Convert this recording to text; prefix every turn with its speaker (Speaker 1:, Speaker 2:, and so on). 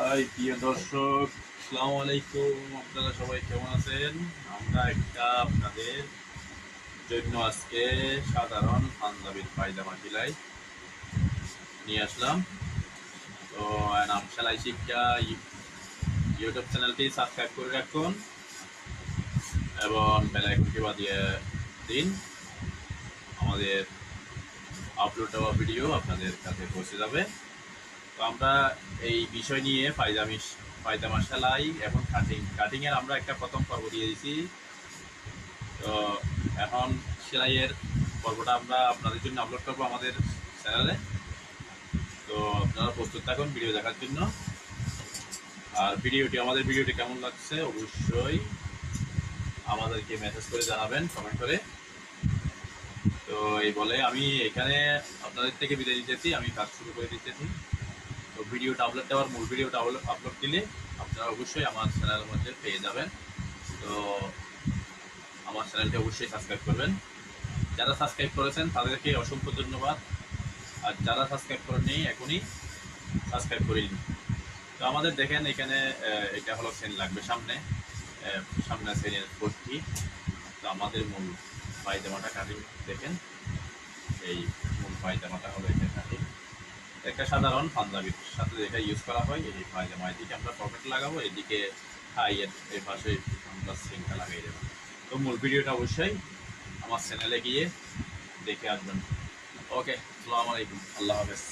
Speaker 1: High প্রিয় দর্শক, আসসালামু আলাইকুম। আপনারা সবাই কেমন আছেন? আমরা একটা আপনাদের জন্য আজকে সাধারণ পাঞ্জাবির পায়জামা সেলাই নিয়ে আসলাম। তো নাম সেলাই শিক্ষা ইউটিউব চ্যানেলটি সাবস্ক্রাইব করে রাখুন এবং বেল আইকনটি বাজিয়ে দিন। আমাদের আপলোড দেওয়া ভিডিও আপনাদের কাছে পৌঁছে যাবে। তো আমরা এই বিষয় নিয়ে পায়জামা সেলাই এখন কাটিংয়ের আমরা একটা প্রথম পর্ব দিয়ে দিয়েছি। তো এখন সেলাইয়ের পর্বটা আমরা আপনাদের জন্য আপলোড করবো আমাদের চ্যানেলে। তো আপনারা প্রস্তুত থাকুন ভিডিও দেখার জন্য। আর আমাদের ভিডিওটি কেমন লাগছে অবশ্যই আমাদেরকে মেসেজ করে জানাবেন কমেন্ট করে। তো এই বলে আমি এখানে আপনাদের থেকে বিদায় দিতেছি, আমি কাজ শুরু করে দিতেছি। তো মূল ভিডিওটা আপলোড দিলে আপনারা অবশ্যই আমার চ্যানেলের মধ্যে পেয়ে যাবেন। তো আমার চ্যানেলটি অবশ্যই সাবস্ক্রাইব করবেন। যারা সাবস্ক্রাইব করেছেন তাদেরকে অসংখ্য ধন্যবাদ। আর যারা সাবস্ক্রাইব করেননি এখনই সাবস্ক্রাইব করে নিন। তো আমাদের দেখেন এখানে এটা হলো সেন লাগবে সামনে সেনের ভর্তি। তো আমাদের মূল পায়জামাটা কাটিং দেখেন, এই মূল পায়জামাটা হলো এটা কাটিং। একটা সাধারণ পাঞ্জাবির সাথে যেটা ইউজ করা হয় এই পায়জামা, এদিকে আমরা পকেট লাগাবো, এদিকে হাইয়ের এই পাশে আমরা সিংটা লাগিয়ে দেবো। তো মূল ভিডিওটা অবশ্যই আমার চ্যানেলে গিয়ে দেখে আসবেন। ওকে, আসসালামু আলাইকুম, আল্লাহ হাফেজ।